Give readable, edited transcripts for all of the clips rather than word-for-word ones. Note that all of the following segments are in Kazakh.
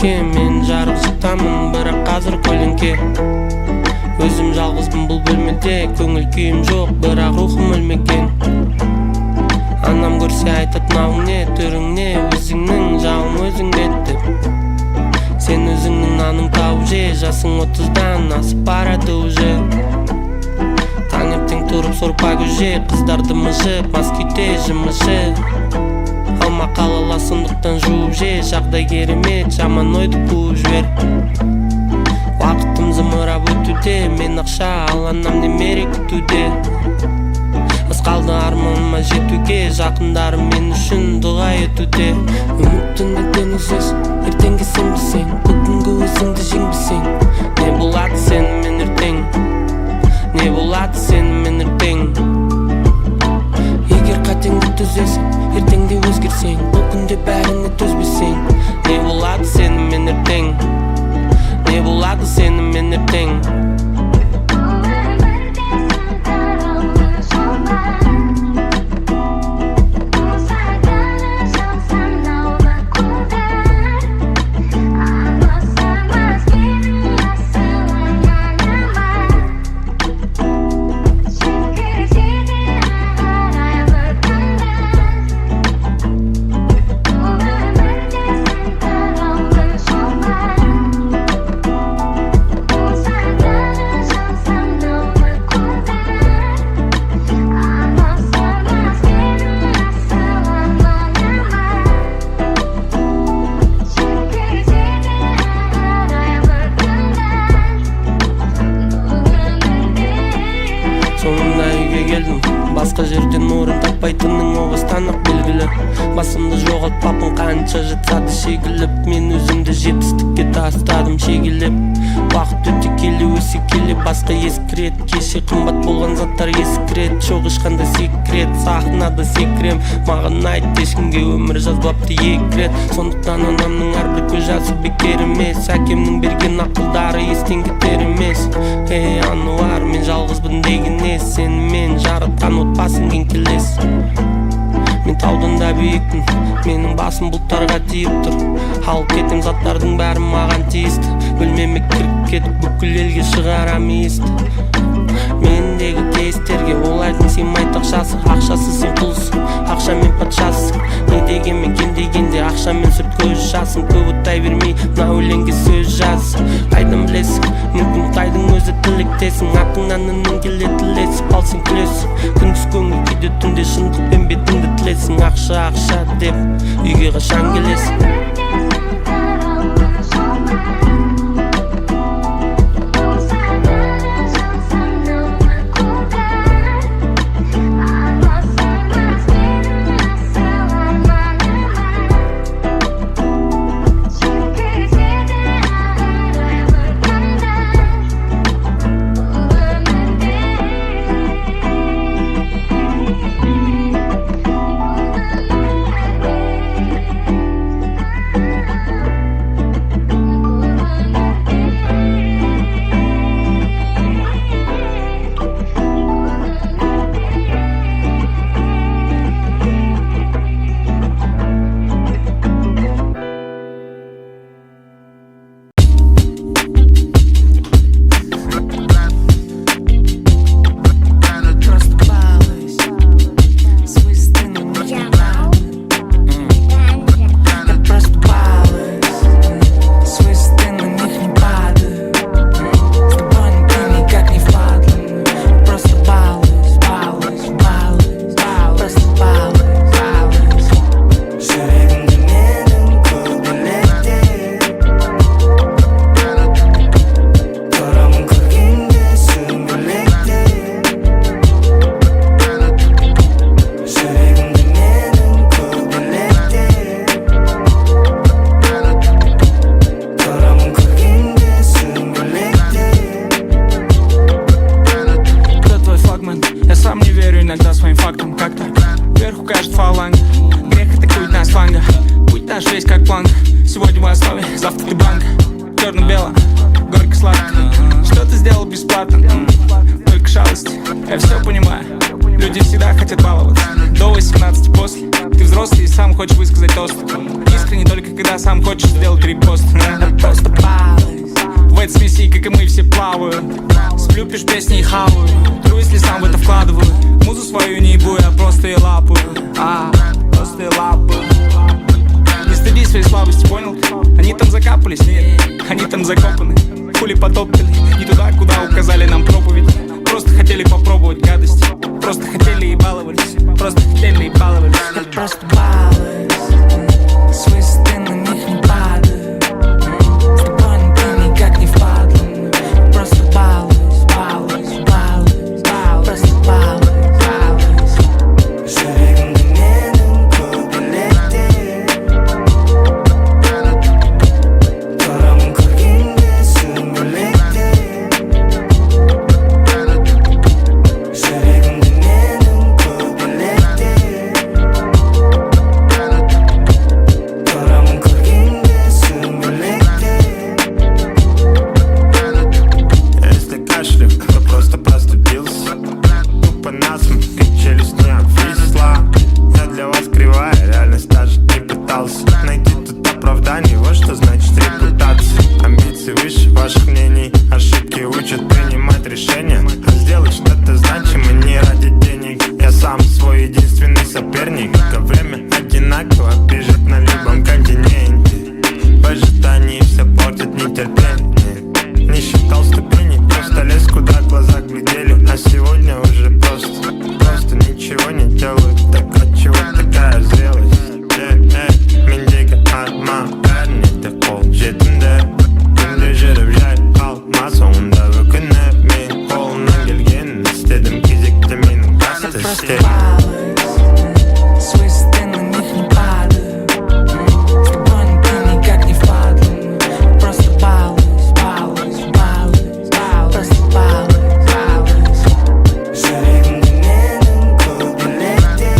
көлеңке. Мен жарық жақтамын, бірақ қазір көлеңке. Өзім жалғызбын бұл бөлмеде, көңіл күйім жоқ, бірақ рухым өлмеген. Анам көрсе айтат науың не, түрің не, өзіңнің жауың өзің деп. Сен өзіңнің наның тауып же, жасың 30-дан асып барады уже. Таңертең тұрып сорпа көже, қыздарды мыжып, мас күйде жымышы. Алма қалала сондықтан жуып же, жағдай керемет, жаман ойды қуып жібер. Уақытым зымырап өтуде, мен ақша ал анам немере күтуде. Аз қалды арманыма жетуге, жақындарым мен үшін дұға етуде. Үміттің неден үзес, ертеңге сенбесең, бүгінгі өзіңді жеңбесең. Не болады сенімен ертең, не болады сенімен ертең. Егер қатеңді түзесің, ертеңде өзгерсең, бұл күнде бәріне төзбесең. Не болады сенімен ертең, не болады сенімен ертең. Сонында үйге келдім, басқа жерден орын таппайтының о бастан ақ белгілі. Басымды жоғалтпаппын қанша жатсады шегіліп, мен өзімді жетістікке тастадым шегелеп. Уақыт өте келе өсе келе басқа ескірет, кеше қымбат болған заттар ескірет. Жоқ ешқандай секрет, сахнада секрем, маған айт ешкімге өмір жазбапты екі рет. Сондықтан анамның әрбір көз жасы бекер емес, әкемнің берген ақылдары естен кетер емес. Ей Ануар, мен жалғызбын деген не, сенімен жаратқан отбасың келес. Мен таудан да биікпін, менің басым бұлттарға тиіп тұр. Алып кетем заттардың бәрі маған тиісті, бөлмеме кіріп кетіп бүкіл елге шығарам иісті. Мендегі кейстерге олардың сыймайды ақшасы, ақшасы сен құлсың, ақшамен патшасың. Не дегенмен кем дегенде ақшамен сүрт көз жасың, көп ұттай бермей мына өлеңге сөз жаз. Қайдан білесің, мүмкін қайдың өзі тілектесің, артыңнан үнің келе тілесіп ал сен күлесің. Күндіз көңіл күйде, түнде шындықпен бетіңді тілесің. Ақша ақша деп үйге қашан келесің? черно-бело, горько-сладко. Что ты сделал бесплатно? Только шалости, я все понимаю. Люди всегда хотят баловаться. До 18 после, ты взрослый. просто и сам хочешь высказать тост. Искренне только когда сам хочешь сделать репост. Просто балуюсь. В этой смеси, как и мы, все плавают. Сплю, пишу песни и хаваю. Тру, если сам в это вкладываю. Музу свою не ебу, я просто и лапаю. Просто и лапаю. Не стыди своей слабости, понял? Они там закапались, нет, они там закопаны. Хули потоптали, не туда, куда указали нам проповедь. Просто хотели попробовать гадости. Просто хотели и баловались. Просто хотели и баловались. Я просто балуюсь. С высоты на них не падаю. С тобой ты никак не впадлен. Просто балуюсь, балуюсь, балуюсь, балуюсь. Просто балуюсь, балуюсь. Жүрегімді менің көбелекте. Тұрамын көргенде сүмелекте. Жүрегімді менің көбелекте. Тұрамын көргенде сүмелекте. Если кашляю, то просто простудился. Тупо насмех, как челюсть не обвисла. Я для вас кривая, реальность даже не пытался найти тут оправдание, вот что значит репутация. Амбиции выше ваших мнений, ошибки учат принимать решения. А сделать что-то значимо не ради денег. Я сам свой единственный соперник. То время одинаково бежит на любом континенте. В ожидании все портит нетерпение. Не считал ступеней, просто лез куда глаза глядели. А сегодня уже просто ничего не делаю. Так отчего такая зрелость? Мендегі арма бәріне де қол жетімді. Күнде жүріп жай алма соңында өкіні. Мен қолымнан келгенін істедім. Кезекті менің басты істерім. С высоты на них не падаю. С тобой ты никак не впадлен. Просто балуюсь, балуюсь, балуюсь, балуюсь. Просто балуюсь, балуюсь. Жүрегімді менің көбелекте.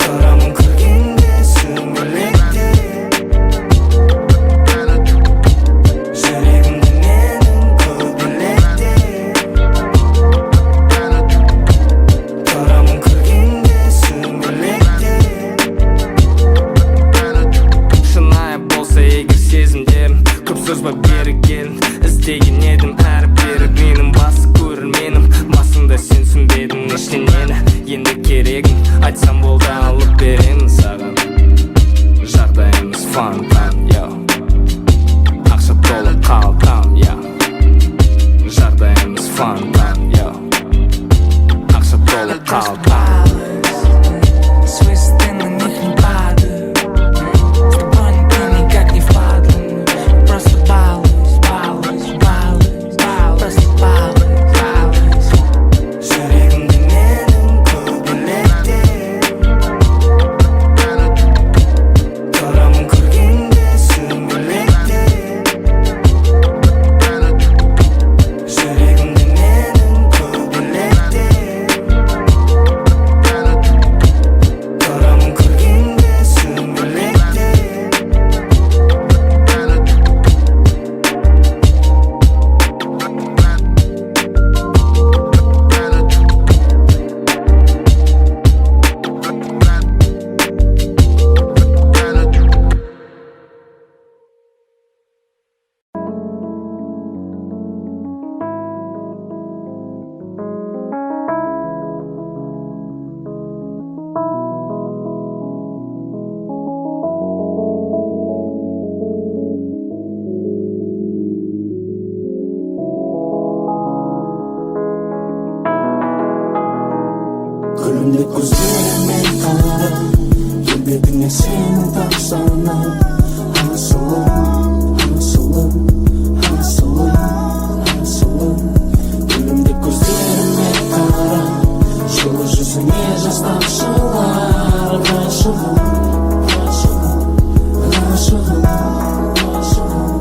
Тұрамын көргенде сүмелекте. Жүрегімді менің көбелекте. Тұрамын көргенде сүмелекте. Шынайы болса егер сезімдерім, көп сөз ба берген. Іздеген едім әрі бері менің басы көрерменім. Басында сен түсінбедің ештеңені, енді керегін айтсам болды алып беремін саған. Жағдайымыз фонтан, ақша толы қалтам, жағдайымыз фонтан, ақша толы қалтам. С высоты на них не падаю. С тобой ты никак не впадлен. Просто балуюсь, балуюсь, балуюсь, балуюсь. Просто балуюсь, балуюсь. Жүрегімді менің көбелекте. Тұрамын көргенде сүмелекте. Жүрегімді менің көбелекте. Тұрамын көргенде сүмелекте. Күлімде көздерімен қара, келбетіңе сені тапсана. Асылым, асылым, асылым, асылым. Күлімде көздерімен қара, жылы жүзіңе жас тамшылар. Ғашығым, ғашығым, ғашығым, ғашығым.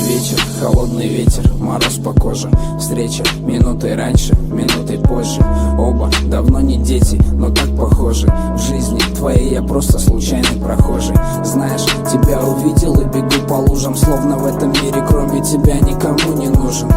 Вечер, холодный ветер, мороз по коже. Встреча минутой раньше, минутой позже. Оба давно не дети, но так похожи. В жизни твоей я просто случайный прохожий. Знаешь, тебя увидел и бегу по лужам, словно в этом мире кроме тебя никому не нужен.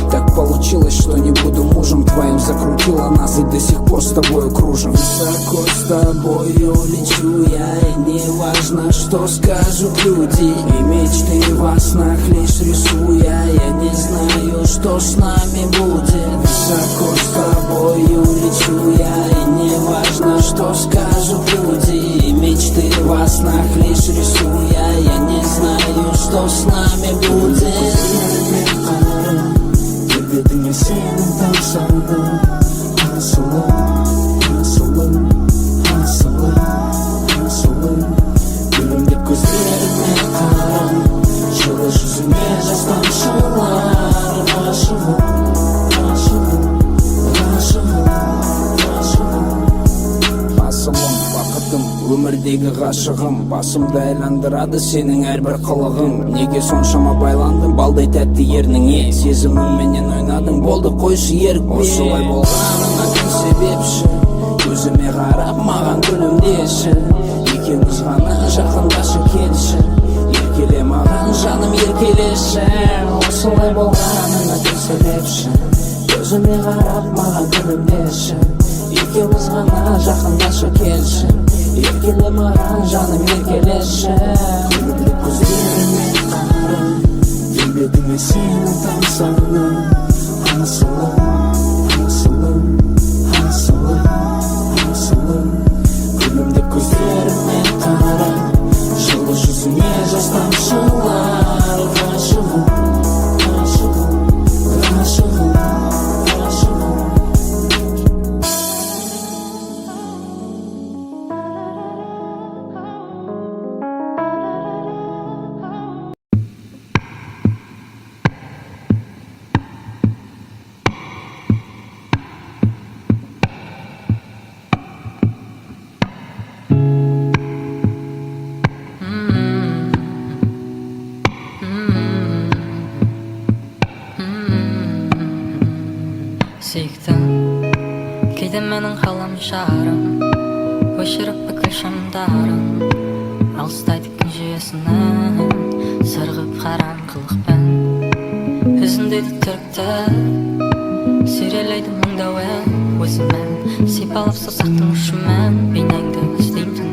Так получилось, что не буду мужем твоим, за крутила нас и до сих пор с тобой кружим. Высоко с тобою лечу я, и не важно, что скажут люди. И мечты во снах лишь рисуя, я не знаю, что с нами будет. Высоко с тобою лечу я, и не важно, что скажут люди. И мечты во снах лишь рисуя, я не знаю, что с нами будет. Gözüme senin sandım. Nasılım Gülümde gözlerime karam. Жылы жүзіме жас тамшылар. Ғашығым, бақытым, өмірдегі ғашығым. Басымды айландырады сенің әрбір қылығың. Неге соншама байландың балдай тәтті ерніңе? Сезімімменен ойнадың, болды қойшы ерікпе. Осылай болғаныңа кім себепші? Көзіме қарап маған күлімдеші. Екеуміз ғана жақындашы келші. Еркеле маған жаным еркелеші. Осылай болғаныңа кім себепші? Көзіме қарап маған күлімдеші. Екеуміз ғана жақындашы келші. Еркеле маған жаным еркелеші. Күлімді көздеріме қарап, келбетіңе сені тамсандым. Асылым Күлімді көздеріме қарап, жылы жүзіңе жас тамшылар. Ғашығым Сүйіктім, кейде менің қалам жарым, өшіріп бүкіл шамдарым. Алыстайды күн жүйесінен, сырғып қараңғылықпен. Үзіндейді түрікті, сүйрелейді мұңда өзімен. Сипалап саусақтың ұшымен, бейнеңді іздейм түнікті.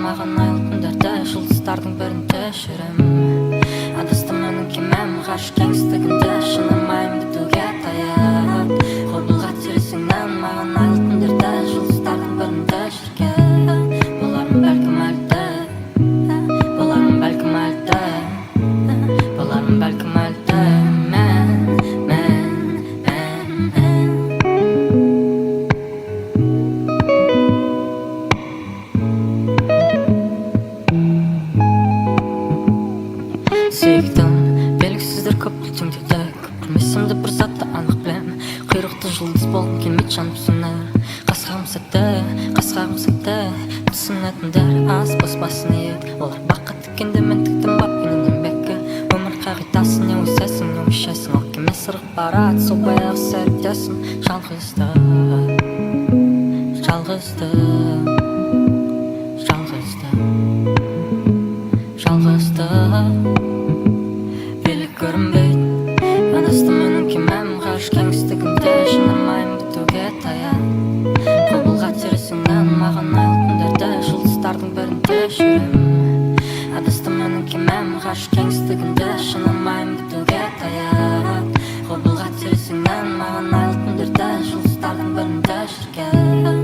Маған айлы күндерді жұлдыздардың бірінде жүрем. Адасты менің кемем ғарыш кеңістігінде, шынымайым бітуге таяп. Құбылға тересіңнен маған айлы күндерді жұлдыздардың бірінде жүрген. Боларым бәлкім әлді, боларым бәлкім әлді, боларым бәлкім әлді. Сүйіктім, белгісіздер көп бұл түңдеді. Көрмесімді бір затты анық білем. Құйрықты жұлдыз болғым келмейді жаным сөнер. Қасқағым сәтті түсінетіндер аз бос басын еді. Олар баққа тіккенде мен тіктім бап енемнен бәкі. Өмір қағидасы не өсесің, не өшесің. Ол кеме сырғып барады, сол баяғы сәрдесің. Жалғызды Белік көрінбейді, адасты менің кемем ғарыш кеңістігінде, шынымайым бітуге таяп. Құбылға тересіңнен маған айлы күндерді жұлдыздардың бірінде жүрем. Адасты менің кемем ғарыш кеңістігінде, шынымайым бітуге таяп. Құбылға тересіңнен маған айлы күндерді жұлдыздардың бірінде жүрген.